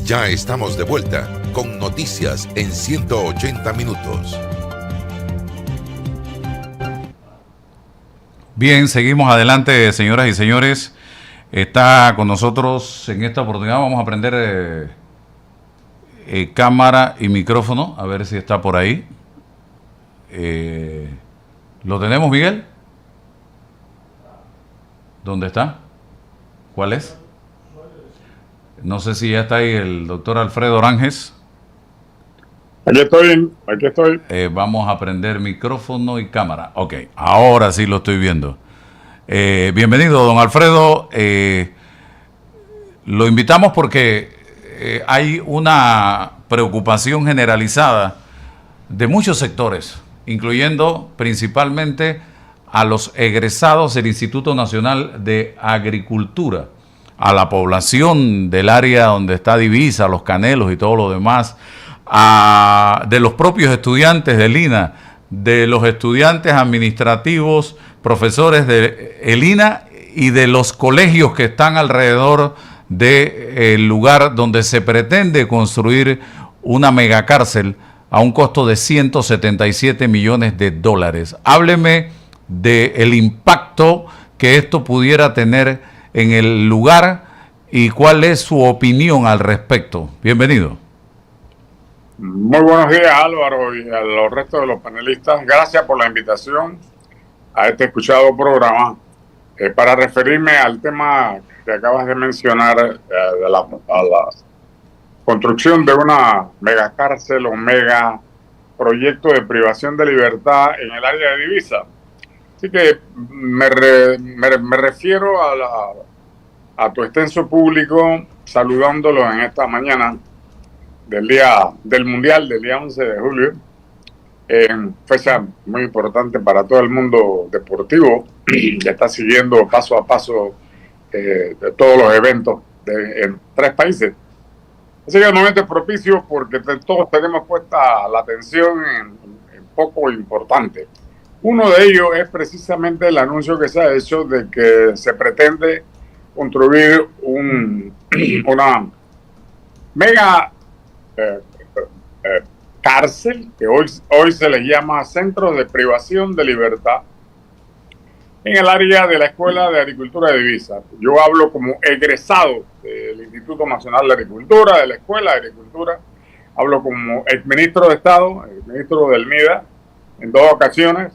Ya estamos de vuelta con noticias en 180 minutos. Bien, seguimos adelante, señoras y señores. Está con nosotros en esta oportunidad. Vamos a prender cámara y micrófono, a ver si está por ahí. ¿Lo tenemos, Miguel? ¿Dónde está? ¿Cuál es? No sé si ya está ahí el doctor Alfredo Oranges. Aquí estoy. Vamos a prender micrófono y cámara. Ok, ahora sí lo estoy viendo. Bienvenido, don Alfredo. Lo invitamos porque hay una preocupación generalizada de muchos sectores, incluyendo principalmente a los egresados del Instituto Nacional de Agricultura, a la población del área donde está Divisa, Los Canelos y todo lo demás, de los propios estudiantes del INA, de los estudiantes administrativos, profesores del INA y de los colegios que están alrededor del lugar donde se pretende construir una megacárcel a un costo de 177 millones de dólares. Hábleme del impacto que esto pudiera tener en el lugar y cuál es su opinión al respecto. Bienvenido. Muy buenos días, Álvaro, y a los restos de los panelistas. Gracias por la invitación a este escuchado programa. Para referirme al tema que acabas de mencionar, de la construcción de una megacárcel o mega proyecto de privación de libertad en el área de Divisa. Así que me refiero a tu extenso público, saludándolo en esta mañana del Mundial, del día 11 de julio, fecha muy importante para todo el mundo deportivo, que está siguiendo paso a paso de todos los eventos en 3 países. Así que el momento es propicio porque todos tenemos puesta la atención en poco importante. Uno de ellos es precisamente el anuncio que se ha hecho de que se pretende construir una mega cárcel, que hoy se le llama Centro de Privación de Libertad, en el área de la Escuela de Agricultura de Divisa. Yo hablo como egresado del Instituto Nacional de Agricultura, de la Escuela de Agricultura, hablo como exministro de Estado, exministro del MIDA, en 2 ocasiones,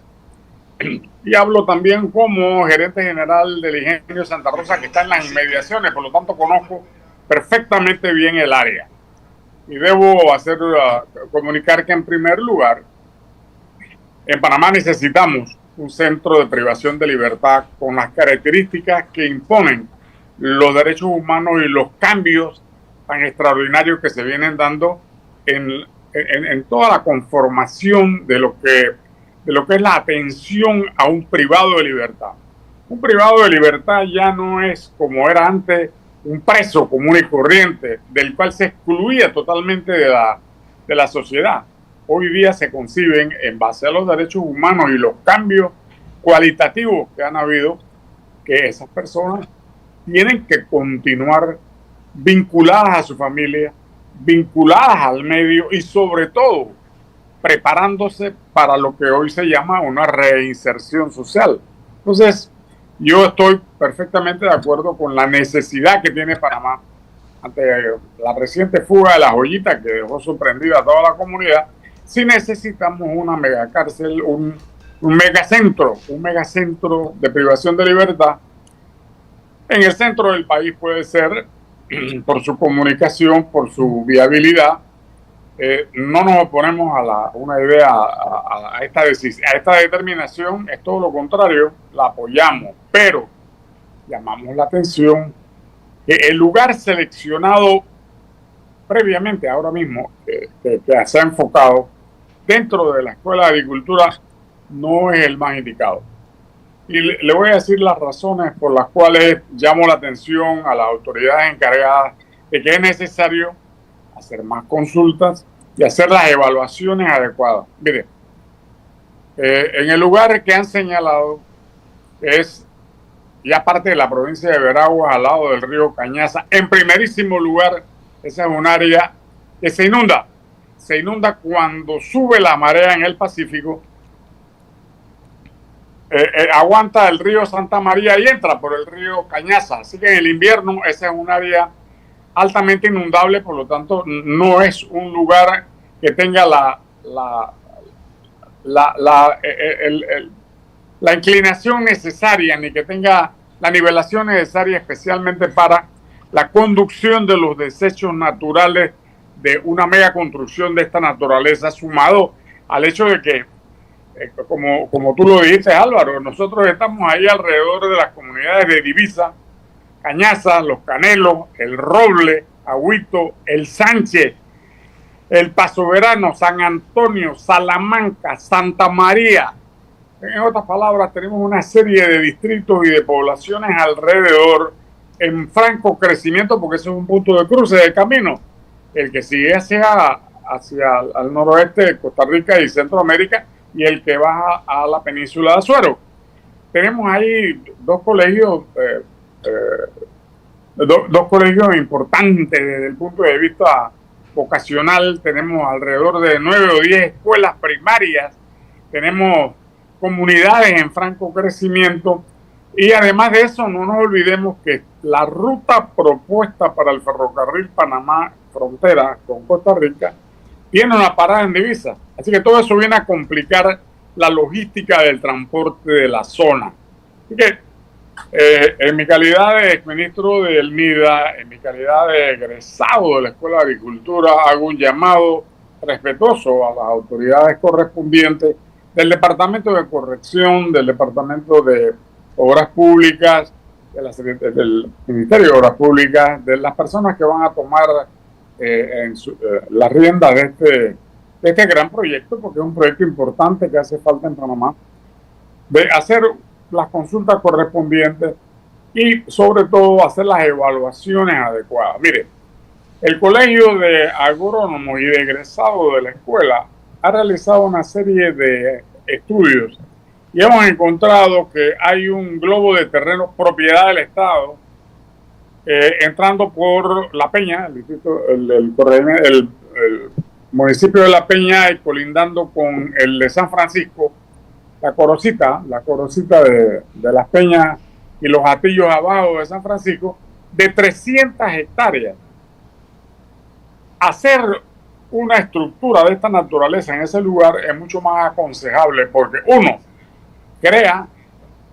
y hablo también como gerente general del Ingenio Santa Rosa, que está en las inmediaciones, por lo tanto conozco perfectamente bien el área. Y debo comunicar que en primer lugar, en Panamá necesitamos un centro de privación de libertad con las características que imponen los derechos humanos y los cambios tan extraordinarios que se vienen dando en toda la conformación de lo que es la atención a un privado de libertad. Un privado de libertad ya no es como era antes un preso común y corriente, del cual se excluía totalmente de la sociedad. Hoy día se conciben en base a los derechos humanos y los cambios cualitativos que han habido, que esas personas tienen que continuar vinculadas a su familia, vinculadas al medio y sobre todo preparándose para lo que hoy se llama una reinserción social. Entonces, yo estoy perfectamente de acuerdo con la necesidad que tiene Panamá ante la reciente fuga de la joyita que dejó sorprendida a toda la comunidad. Si necesitamos una megacárcel, un megacentro de privación de libertad en el centro del país. Puede ser por su comunicación, por su viabilidad. No nos oponemos a una idea, a esta determinación, es todo lo contrario, la apoyamos, pero llamamos la atención que el lugar seleccionado previamente, ahora mismo, que se ha enfocado dentro de la Escuela de Agricultura, no es el más indicado. Y le voy a decir las razones por las cuales llamo la atención a las autoridades encargadas de que es necesario hacer más consultas y hacer las evaluaciones adecuadas. Mire, en el lugar que han señalado es ya parte de la provincia de Veraguas, al lado del río Cañaza, en primerísimo lugar Esa es un área que se inunda. Se inunda cuando sube la marea en el Pacífico. Aguanta el río Santa María y entra por el río Cañaza. Así que en el invierno esa es un área altamente inundable, por lo tanto no es un lugar que tenga la inclinación necesaria ni que tenga la nivelación necesaria especialmente para la conducción de los desechos naturales de una mega construcción de esta naturaleza, sumado al hecho de que como tú lo dijiste, Álvaro, nosotros estamos ahí alrededor de las comunidades de Divisa, Cañaza, Los Canelos, El Roble, Agüito, El Sánchez, El Paso Verano, San Antonio, Salamanca, Santa María. En otras palabras, tenemos una serie de distritos y de poblaciones alrededor en franco crecimiento, porque ese es un punto de cruce del camino, el que sigue hacia al noroeste de Costa Rica y Centroamérica, y el que baja a la península de Azuero. Tenemos ahí dos colegios importantes desde el punto de vista vocacional. Tenemos alrededor de 9 o 10 escuelas primarias, tenemos comunidades en franco crecimiento, y además de eso no nos olvidemos que la ruta propuesta para el ferrocarril Panamá frontera con Costa Rica tiene una parada en Divisa. Así que todo eso viene a complicar la logística del transporte de la zona. Así que en mi calidad de exministro del MIDA, en mi calidad de egresado de la Escuela de Agricultura, hago un llamado respetuoso a las autoridades correspondientes del Departamento de Corrección, del Departamento de Obras Públicas, del Ministerio de Obras Públicas, de las personas que van a tomar la rienda de este gran proyecto, porque es un proyecto importante que hace falta en Panamá, de hacer las consultas correspondientes y sobre todo hacer las evaluaciones adecuadas. Mire, el Colegio de Agrónomos y de Egresados de la escuela ha realizado una serie de estudios y hemos encontrado que hay un globo de terreno propiedad del Estado entrando por La Peña, el municipio de La Peña, y colindando con el de San Francisco, la Corocita de Las Peñas y los Atillos abajo de San Francisco, de 300 hectáreas. Hacer una estructura de esta naturaleza en ese lugar es mucho más aconsejable, porque uno, crea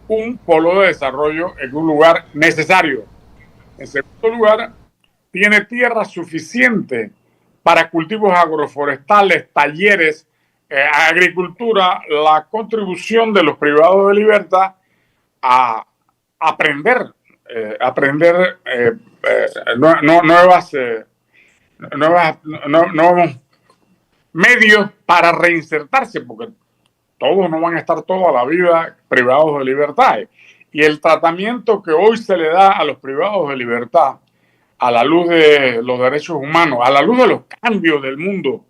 un polo de desarrollo en un lugar necesario. En segundo lugar, tiene tierra suficiente para cultivos agroforestales, talleres, agricultura, la contribución de los privados de libertad a aprender nuevos medios para reinsertarse, porque todos no van a estar toda la vida privados de libertad. Y el tratamiento que hoy se le da a los privados de libertad, a la luz de los derechos humanos, a la luz de los cambios del mundo,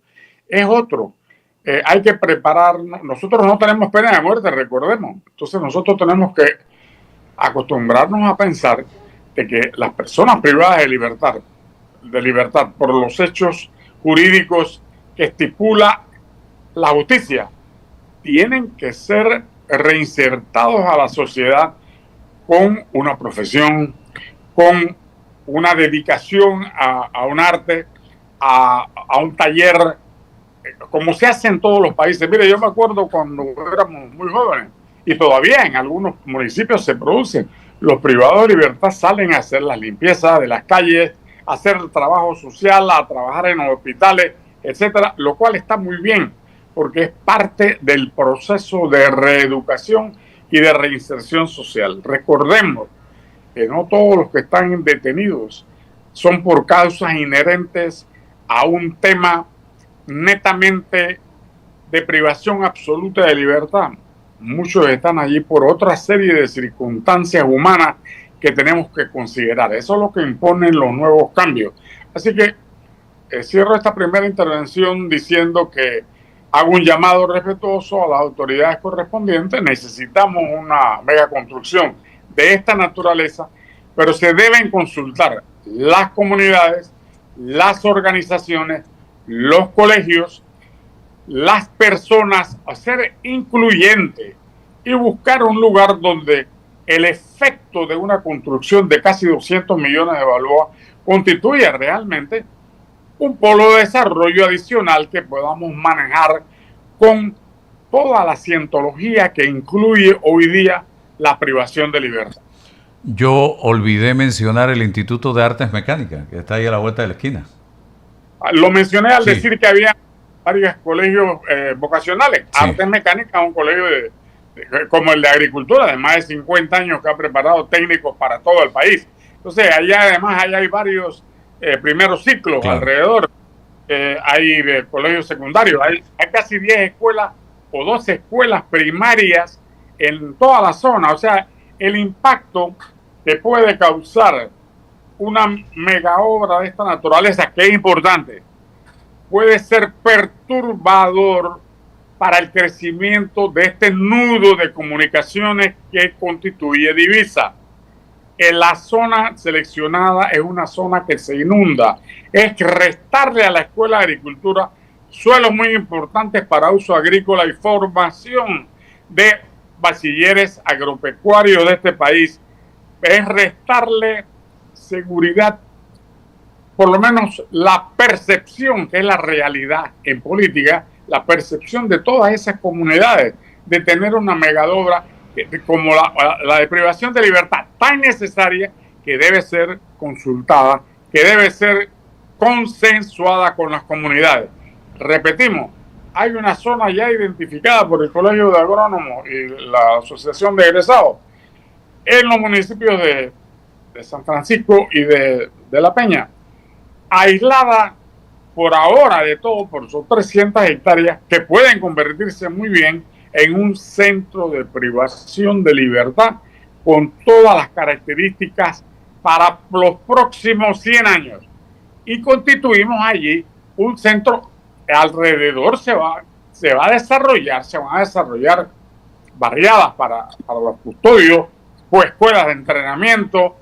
es otro. Hay que prepararnos. Nosotros no tenemos pena de muerte, recordemos. Entonces nosotros tenemos que acostumbrarnos a pensar de que las personas privadas de libertad por los hechos jurídicos que estipula la justicia, tienen que ser reinsertados a la sociedad con una profesión, con una dedicación a un arte, a un taller, como se hace en todos los países. Mire, yo me acuerdo cuando éramos muy jóvenes, y todavía en algunos municipios se producen, los privados de libertad salen a hacer las limpiezas de las calles, a hacer trabajo social, a trabajar en los hospitales, etcétera, lo cual está muy bien, porque es parte del proceso de reeducación y de reinserción social. Recordemos que no todos los que están detenidos son por causas inherentes a un tema netamente de privación absoluta de libertad. Muchos están allí por otra serie de circunstancias humanas que tenemos que considerar. Eso es lo que imponen los nuevos cambios. Así que cierro esta primera intervención diciendo que hago un llamado respetuoso a las autoridades correspondientes. Necesitamos una megaconstrucción de esta naturaleza, pero se deben consultar las comunidades, las organizaciones, los colegios, las personas, a ser incluyente y buscar un lugar donde el efecto de una construcción de casi 200 millones de balboas constituya realmente un polo de desarrollo adicional que podamos manejar con toda la cientología que incluye hoy día la privación de libertad. Yo olvidé mencionar el Instituto de Artes Mecánicas, que está ahí a la vuelta de la esquina. Lo mencioné al decir que había varios colegios vocacionales. Sí. Artes Mecánicas es un colegio como el de Agricultura, de más de 50 años, que ha preparado técnicos para todo el país. Entonces, allá hay varios primeros ciclos alrededor. Hay colegios secundarios. Hay casi 10 escuelas o 12 escuelas primarias en toda la zona. O sea, el impacto que puede causar una mega obra de esta naturaleza, que es importante, puede ser perturbador para el crecimiento de este nudo de comunicaciones que constituye Divisa. En la zona seleccionada es una zona que se inunda. Es restarle a la Escuela de Agricultura suelos muy importantes para uso agrícola y formación de bachilleres agropecuarios de este país. Es restarle seguridad, por lo menos la percepción, que es la realidad en política, la percepción de todas esas comunidades de tener una megadobra como la de privación de libertad, tan necesaria, que debe ser consultada, que debe ser consensuada con las comunidades. Repetimos, hay una zona ya identificada por el Colegio de Agrónomos y la Asociación de Egresados en los municipios de San Francisco y de La Peña, aislada por ahora de todo, por sus 300 hectáreas, que pueden convertirse muy bien en un centro de privación de libertad con todas las características para los próximos 100 años. Y constituimos allí un centro, alrededor se van a desarrollar barriadas para los custodios, pues escuelas de entrenamiento,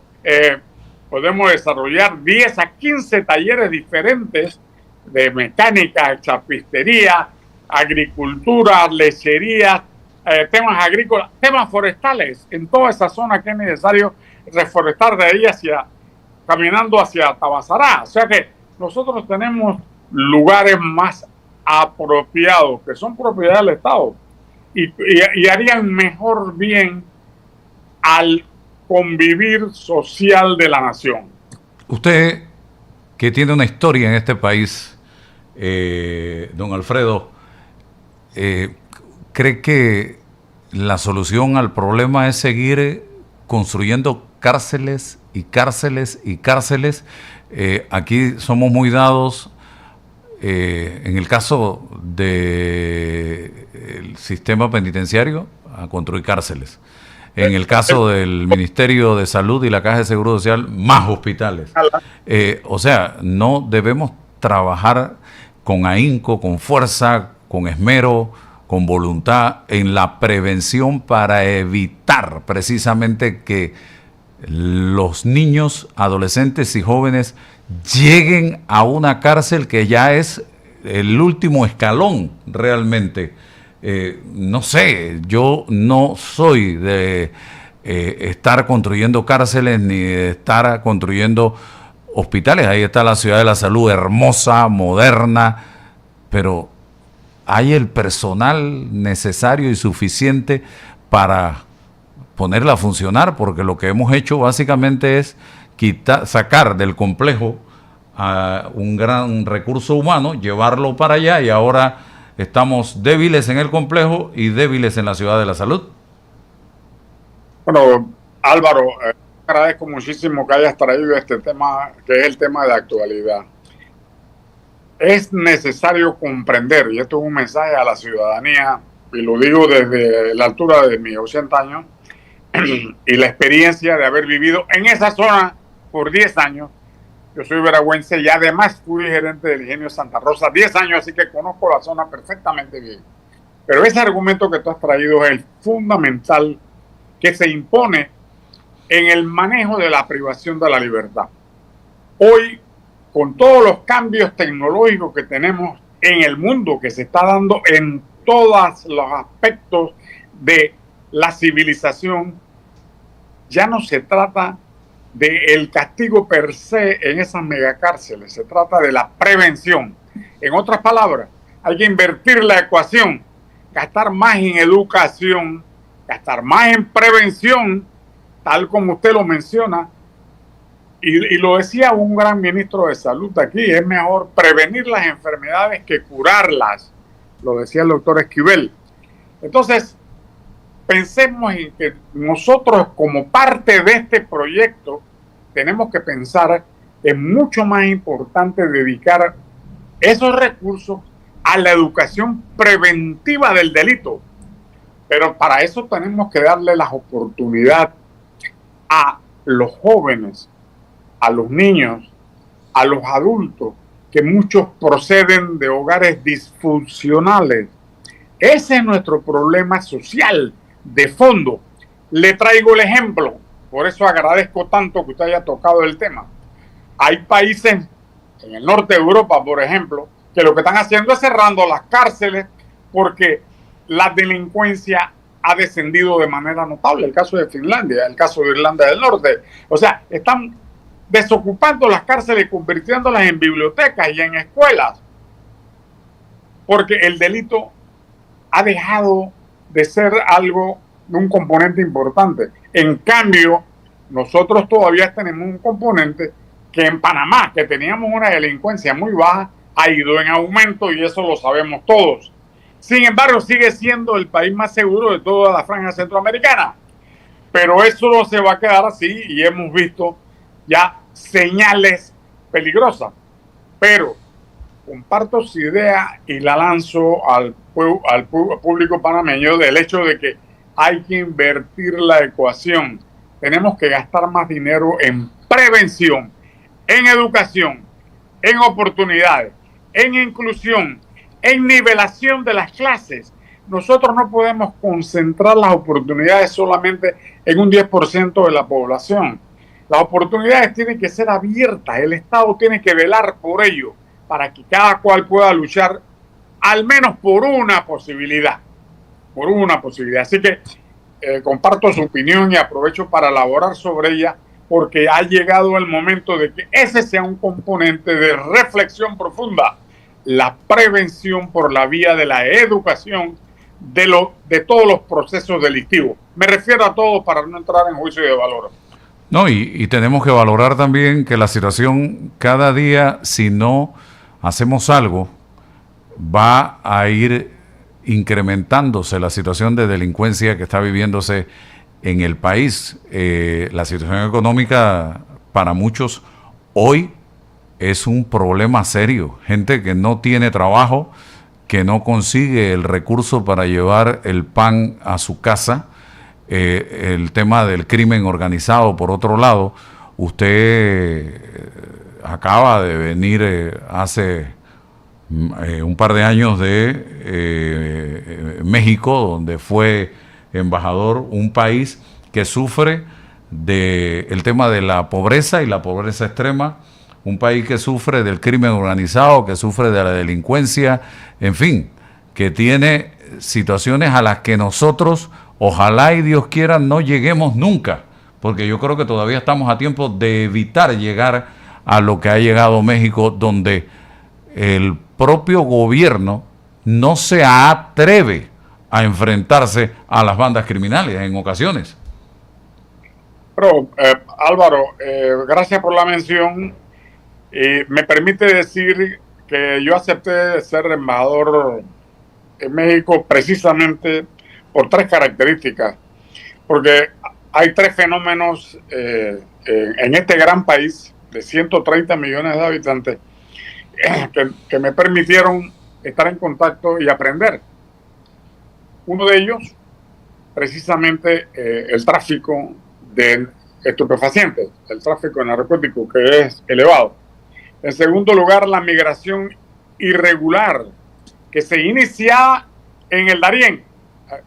podemos desarrollar 10 a 15 talleres diferentes de mecánica, chapistería, agricultura, lechería, temas agrícolas, temas forestales, en toda esa zona que es necesario reforestar de ahí caminando hacia Tabasará. O sea que nosotros tenemos lugares más apropiados, que son propiedad del Estado, y harían mejor bien al convivir social de la nación. Usted, que tiene una historia en este país, don Alfredo, ¿cree que la solución al problema es seguir construyendo cárceles y cárceles y cárceles? Aquí somos muy dados, en el caso del sistema penitenciario, a construir cárceles. En el caso del Ministerio de Salud y la Caja de Seguro Social, más hospitales. O sea, no debemos trabajar con ahínco, con fuerza, con esmero, con voluntad en la prevención para evitar precisamente que los niños, adolescentes y jóvenes lleguen a una cárcel que ya es el último escalón realmente. No sé, yo no soy de estar construyendo cárceles ni de estar construyendo hospitales. Ahí está la Ciudad de la Salud, hermosa, moderna, pero ¿hay el personal necesario y suficiente para ponerla a funcionar? Porque lo que hemos hecho básicamente es sacar del complejo a un gran recurso humano, llevarlo para allá, y ahora estamos débiles en el complejo y débiles en la Ciudad de la Salud. Bueno, Álvaro, agradezco muchísimo que hayas traído este tema, que es el tema de actualidad. Es necesario comprender, y esto es un mensaje a la ciudadanía, y lo digo desde la altura de mis 80 años, y la experiencia de haber vivido en esa zona por 10 años. Yo soy veragüense y además fui gerente del Ingenio Santa Rosa 10 años, así que conozco la zona perfectamente bien. Pero ese argumento que tú has traído es el fundamental que se impone en el manejo de la privación de la libertad. Hoy con todos los cambios tecnológicos que tenemos en el mundo, que se está dando en todos los aspectos de la civilización, ya no se trata del castigo per se en esas megacárceles, se trata de la prevención. En otras palabras, hay que invertir la ecuación, gastar más en educación, gastar más en prevención, tal como usted lo menciona, y lo decía un gran ministro de salud aquí, es mejor prevenir las enfermedades que curarlas, lo decía el doctor Esquivel. Entonces, pensemos en que nosotros como parte de este proyecto tenemos que pensar que es mucho más importante dedicar esos recursos a la educación preventiva del delito. Pero para eso tenemos que darle las oportunidades a los jóvenes, a los niños, a los adultos, que muchos proceden de hogares disfuncionales. Ese es nuestro problema social de fondo. Le traigo el ejemplo, por eso agradezco tanto que usted haya tocado el tema. Hay países en el norte de Europa, por ejemplo, que lo que están haciendo es cerrando las cárceles porque la delincuencia ha descendido de manera notable. El caso de Finlandia, el caso de Irlanda del Norte. O sea, están desocupando las cárceles y convirtiéndolas en bibliotecas y en escuelas, porque el delito ha dejado de ser algo de un componente importante. En cambio, nosotros todavía tenemos un componente que en Panamá, que teníamos una delincuencia muy baja, ha ido en aumento y eso lo sabemos todos. Sin embargo, sigue siendo el país más seguro de toda la franja centroamericana. Pero eso no se va a quedar así y hemos visto ya señales peligrosas. Pero comparto su idea y la lanzo al público panameño del hecho de que hay que invertir la ecuación. Tenemos que gastar más dinero en prevención, en educación, en oportunidades, en inclusión, en nivelación de las clases. Nosotros no podemos concentrar las oportunidades solamente en un 10% de la población. Las oportunidades tienen que ser abiertas. El Estado tiene que velar por ello para que cada cual pueda luchar al menos por una posibilidad. Por una posibilidad. Así que comparto su opinión y aprovecho para elaborar sobre ella, porque ha llegado el momento de que ese sea un componente de reflexión profunda. La prevención por la vía de la educación de todos los procesos delictivos. Me refiero a todos para no entrar en juicio de valor. No, y tenemos que valorar también que la situación cada día, si no hacemos algo, va a ir incrementándose la situación de delincuencia que está viviéndose en el país. La situación económica para muchos hoy es un problema serio. Gente que no tiene trabajo, que no consigue el recurso para llevar el pan a su casa. El tema del crimen organizado, por otro lado, usted acaba de venir hace un par de años de México, donde fue embajador, un país que sufre del tema de la pobreza y la pobreza extrema, un país que sufre del crimen organizado, que sufre de la delincuencia, en fin, que tiene situaciones a las que nosotros, ojalá y Dios quiera, no lleguemos nunca, porque yo creo que todavía estamos a tiempo de evitar llegar a lo que ha llegado México, donde el propio gobierno no se atreve a enfrentarse a las bandas criminales en ocasiones. Pero, Álvaro, gracias por la mención. Me permite decir que yo acepté ser embajador en México precisamente por tres características, porque hay tres fenómenos en este gran país de 130 millones de habitantes que me permitieron estar en contacto y aprender. Uno de ellos, precisamente, el tráfico de estupefacientes, el tráfico de narcóticos, que es elevado. En segundo lugar, la migración irregular, que se inicia en el Darién.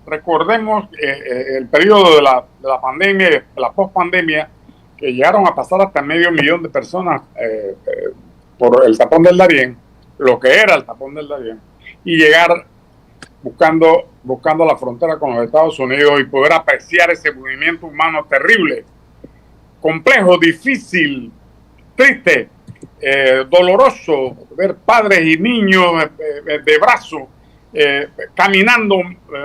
Recordemos el periodo de la pandemia, de la pospandemia, que llegaron a pasar hasta 500,000 de personas por el tapón del Darién, lo que era el tapón del Darién, y llegar buscando la frontera con los Estados Unidos y poder apreciar ese movimiento humano terrible, complejo, difícil, triste, doloroso, ver padres y niños de brazo caminando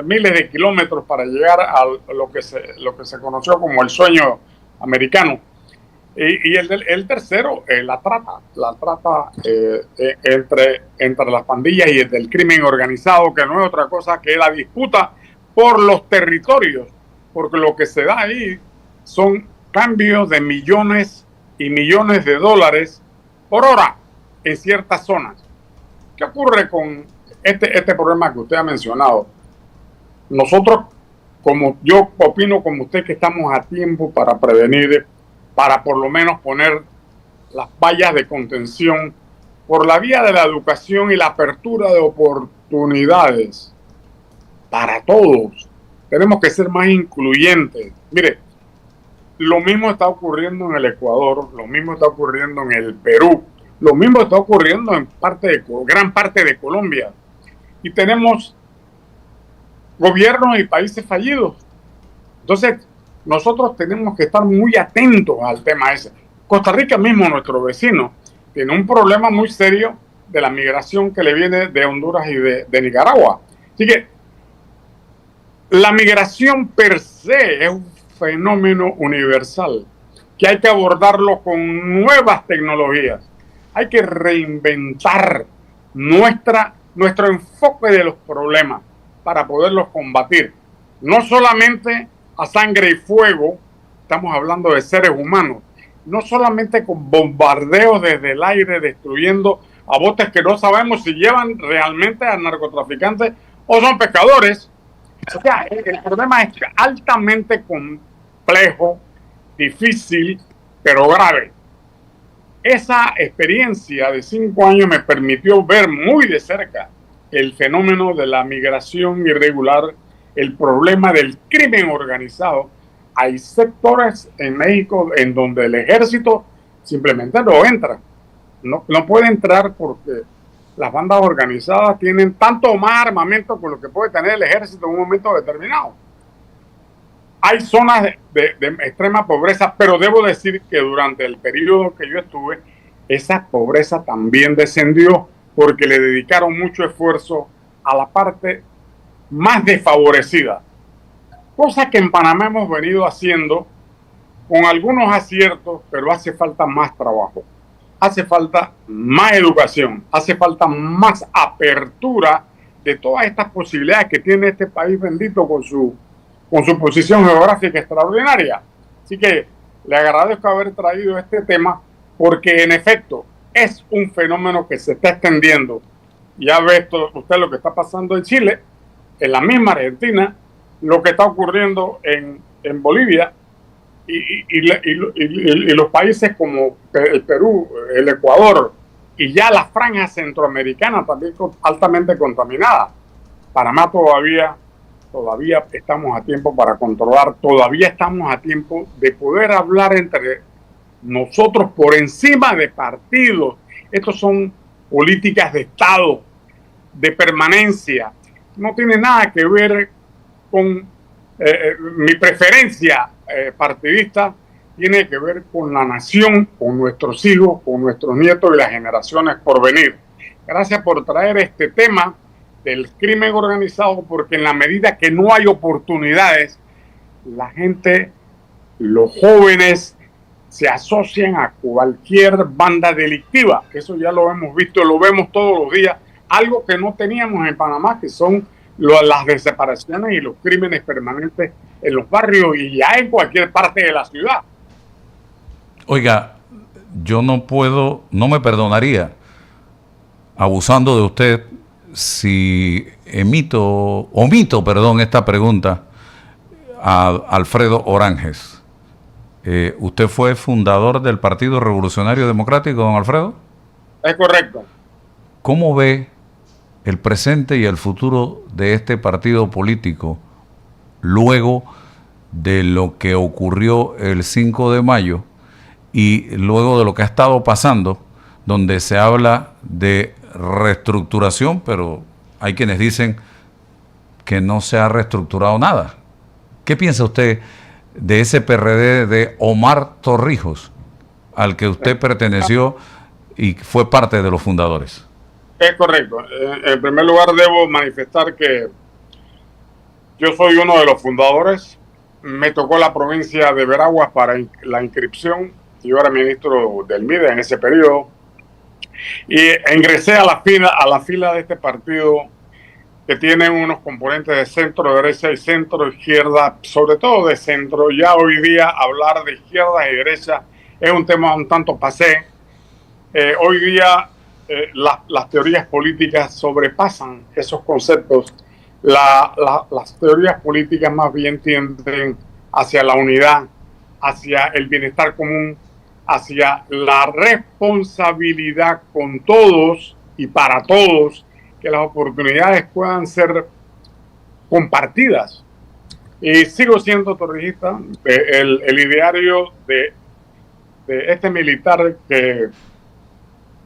miles de kilómetros para llegar a lo que se conoció como el sueño americano. Y el tercero, la trata entre las pandillas y el crimen organizado, que no es otra cosa que la disputa por los territorios, porque lo que se da ahí son cambios de millones y millones de dólares por hora en ciertas zonas. ¿Qué ocurre con este problema que usted ha mencionado? Nosotros, como yo opino como usted, que estamos a tiempo para prevenir, para por lo menos poner las vallas de contención por la vía de la educación y la apertura de oportunidades para todos. Tenemos que ser más incluyentes. Mire, lo mismo está ocurriendo en el Ecuador, lo mismo está ocurriendo en el Perú, lo mismo está ocurriendo en gran parte de Colombia. Y tenemos gobiernos y países fallidos. Entonces, nosotros tenemos que estar muy atentos al tema ese. Costa Rica mismo, nuestro vecino, tiene un problema muy serio de la migración que le viene de Honduras y de Nicaragua. Así que la migración per se es un fenómeno universal que hay que abordarlo con nuevas tecnologías. Hay que reinventar nuestro enfoque de los problemas para poderlos combatir. No solamente a sangre y fuego, estamos hablando de seres humanos, no solamente con bombardeos desde el aire, destruyendo a botes que no sabemos si llevan realmente a narcotraficantes o son pescadores. O sea, el problema es altamente complejo, difícil, pero grave. Esa experiencia de 5 años me permitió ver muy de cerca el fenómeno de la migración irregular, el problema del crimen organizado. Hay sectores en México en donde el ejército simplemente no entra. No puede entrar porque las bandas organizadas tienen tanto más armamento con lo que puede tener el ejército en un momento determinado. Hay zonas de extrema pobreza, pero debo decir que durante el periodo que yo estuve, esa pobreza también descendió porque le dedicaron mucho esfuerzo a la parte más desfavorecida, cosa que en Panamá hemos venido haciendo con algunos aciertos, pero hace falta más trabajo, hace falta más educación, hace falta más apertura de todas estas posibilidades que tiene este país bendito con su posición geográfica extraordinaria. Así que le agradezco haber traído este tema porque en efecto es un fenómeno que se está extendiendo. Ya ve usted lo que está pasando en Chile, en la misma Argentina, lo que está ocurriendo en Bolivia y los países como el Perú, el Ecuador y ya la franja centroamericana también altamente contaminada. Panamá todavía estamos a tiempo para controlar, todavía estamos a tiempo de poder hablar entre nosotros por encima de partidos. Estos son políticas de Estado, de permanencia. No tiene nada que ver con mi preferencia partidista, tiene que ver con la nación, con nuestros hijos, con nuestros nietos y las generaciones por venir. Gracias por traer este tema del crimen organizado, porque en la medida que no hay oportunidades, la gente, los jóvenes, se asocian a cualquier banda delictiva. Eso ya lo hemos visto, lo vemos todos los días. Algo que no teníamos en Panamá, que son las desapariciones y los crímenes permanentes en los barrios y ya en cualquier parte de la ciudad. Oiga, yo no me perdonaría, abusando de usted, si omito esta pregunta a Alfredo Oranges. ¿Usted fue fundador del Partido Revolucionario Democrático, don Alfredo? Es correcto. ¿Cómo ve el presente y el futuro de este partido político luego de lo que ocurrió el 5 de mayo y luego de lo que ha estado pasando donde se habla de reestructuración, pero hay quienes dicen que no se ha reestructurado nada. ¿Qué piensa usted de ese PRD de Omar Torrijos, al que usted perteneció y fue parte de los fundadores? Es correcto. En primer lugar, debo manifestar que yo soy uno de los fundadores. Me tocó la provincia de Veraguas para la inscripción. Yo era ministro del MIDE en ese periodo. Y ingresé a la fila de este partido que tiene unos componentes de centro derecha y centro izquierda, sobre todo de centro. Ya hoy día hablar de izquierda y derecha es un tema un tanto pasé. Hoy día las teorías políticas sobrepasan esos conceptos. Las teorías políticas más bien tienden hacia la unidad, hacia el bienestar común, hacia la responsabilidad con todos y para todos, que las oportunidades puedan ser compartidas. Y sigo siendo torrijista. El ideario de este militar que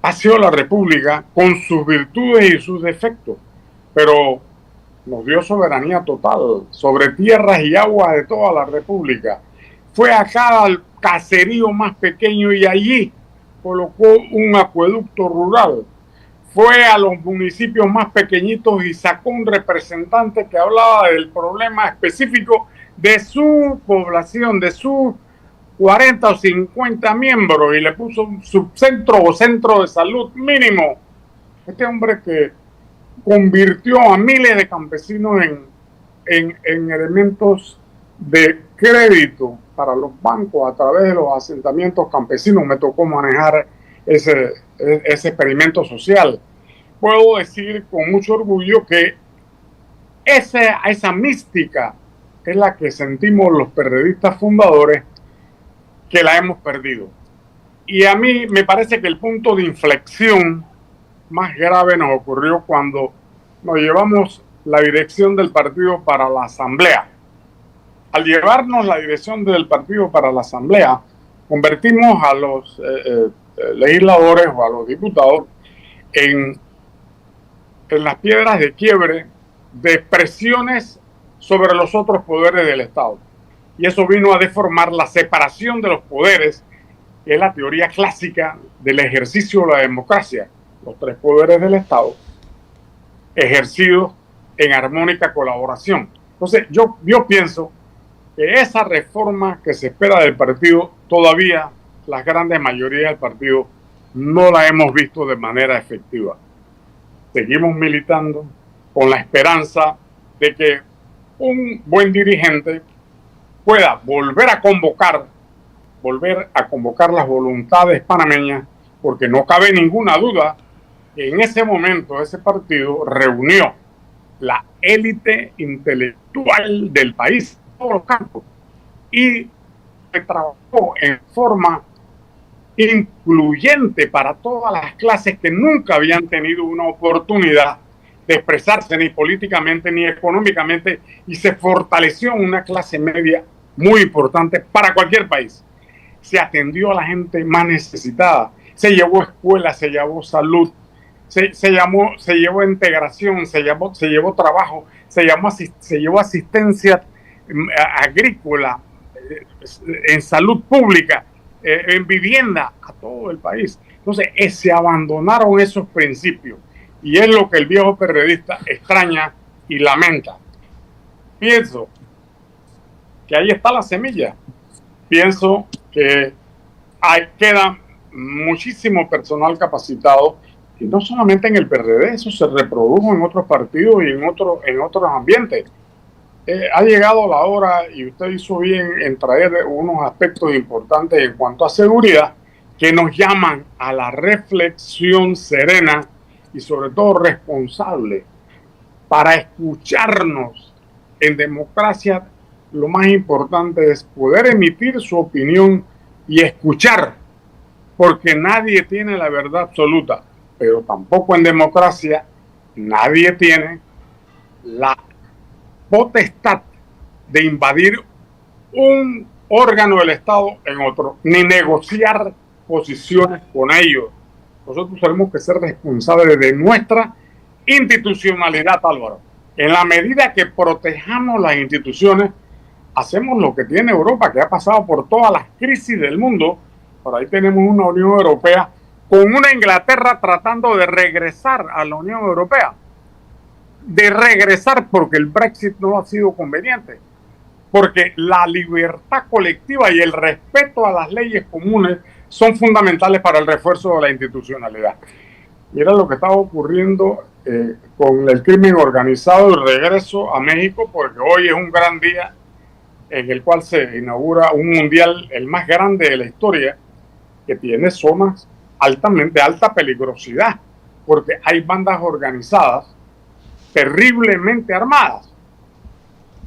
paseó la República con sus virtudes y sus defectos, pero nos dio soberanía total sobre tierras y aguas de toda la República. Fue a cada caserío más pequeño y allí colocó un acueducto rural. Fue a los municipios más pequeñitos y sacó un representante que hablaba del problema específico de su población, de sus 40 o 50 miembros, y le puso un subcentro o centro de salud mínimo. Este hombre que convirtió a miles de campesinos en elementos de crédito para los bancos a través de los asentamientos campesinos. Me tocó manejar ese experimento social. Puedo decir con mucho orgullo que esa mística es la que sentimos los PRDistas fundadores, que la hemos perdido. Y a mí me parece que el punto de inflexión más grave nos ocurrió cuando nos llevamos la dirección del partido para la Asamblea. Al llevarnos la dirección del partido para la Asamblea, convertimos a los legisladores o a los diputados en las piedras de quiebre de presiones sobre los otros poderes del Estado. Y eso vino a deformar la separación de los poderes, que es la teoría clásica del ejercicio de la democracia. Los tres poderes del Estado ejercidos en armónica colaboración. Entonces, yo pienso que esa reforma que se espera del partido, todavía las grandes mayorías del partido no la hemos visto de manera efectiva. Seguimos militando con la esperanza de que un buen dirigente pueda volver a convocar las voluntades panameñas, porque no cabe ninguna duda que en ese momento ese partido reunió la élite intelectual del país, en todos los campos, y trabajó en forma incluyente para todas las clases que nunca habían tenido una oportunidad de expresarse ni políticamente ni económicamente, y se fortaleció una clase media muy importante para cualquier país. Se atendió a la gente más necesitada, se llevó escuela, se llevó salud, se llevó integración, se llevó trabajo, se llevó asistencia agrícola, en salud pública, en vivienda, a todo el país. Entonces se abandonaron esos principios, y es lo que el viejo PRDista extraña y lamenta. Pienso que ahí está la semilla. Pienso que queda muchísimo personal capacitado, y no solamente en el PRD, eso se reprodujo en otros partidos y en otros ambientes. Ha llegado la hora, y usted hizo bien en traer unos aspectos importantes en cuanto a seguridad, que nos llaman a la reflexión serena y sobre todo responsable, para escucharnos. En democracia lo más importante es poder emitir su opinión y escuchar, porque nadie tiene la verdad absoluta, pero tampoco en democracia nadie tiene la potestad de invadir un órgano del Estado en otro, ni negociar posiciones con ellos. nosotros tenemos que ser responsables de nuestra institucionalidad, Álvaro. En la medida que protejamos las instituciones, hacemos lo que tiene Europa, que ha pasado por todas las crisis del mundo. Por ahí tenemos una Unión Europea con una Inglaterra tratando de regresar a la Unión Europea. De regresar porque el Brexit no ha sido conveniente. Porque la libertad colectiva y el respeto a las leyes comunes son fundamentales para el refuerzo de la institucionalidad. Mira lo que está ocurriendo con el crimen organizado y regreso a México, porque hoy es un gran día en el cual se inaugura un mundial, el más grande de la historia, que tiene zonas de alta peligrosidad, porque hay bandas organizadas terriblemente armadas.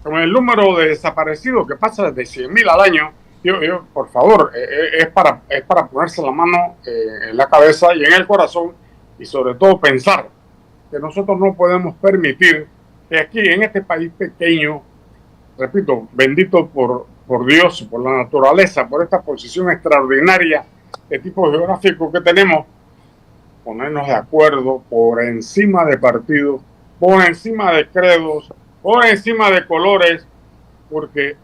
Con el número de desaparecidos que pasa de 100.000 al año, yo por favor, es para ponerse la mano en la cabeza y en el corazón, y sobre todo pensar que nosotros no podemos permitir que aquí en este país pequeño, repito, bendito por Dios, por la naturaleza, por esta posición extraordinaria de tipo geográfico que tenemos, ponernos de acuerdo por encima de partidos, por encima de credos, por encima de colores, porque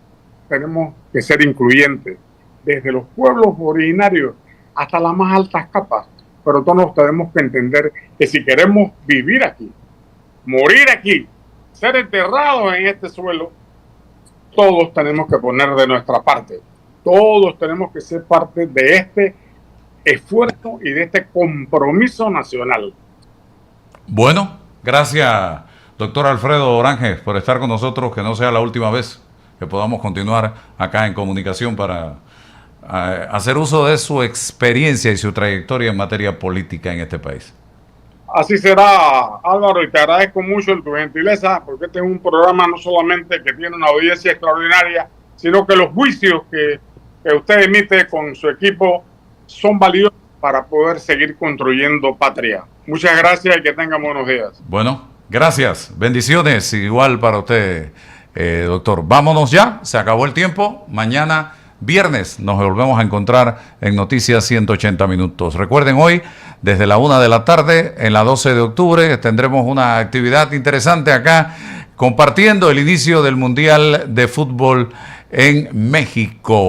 tenemos que ser incluyentes, desde los pueblos originarios hasta las más altas capas. Pero todos tenemos que entender que si queremos vivir aquí, morir aquí, ser enterrados en este suelo, todos tenemos que poner de nuestra parte. Todos tenemos que ser parte de este esfuerzo y de este compromiso nacional. Bueno, gracias, doctor Alfredo Oranges, por estar con nosotros, que no sea la última vez, que podamos continuar acá en comunicación para hacer uso de su experiencia y su trayectoria en materia política en este país. Así será, Álvaro, y te agradezco mucho tu gentileza, porque este es un programa no solamente que tiene una audiencia extraordinaria, sino que los juicios que usted emite con su equipo son valiosos para poder seguir construyendo patria. Muchas gracias y que tengan buenos días. Bueno, gracias. Bendiciones, igual para usted, doctor. Vámonos ya, se acabó el tiempo. Mañana, viernes, nos volvemos a encontrar en Noticias 180 Minutos. Recuerden, hoy, desde la 1 de la tarde, en la 12 de octubre, tendremos una actividad interesante acá, compartiendo el inicio del Mundial de Fútbol en México.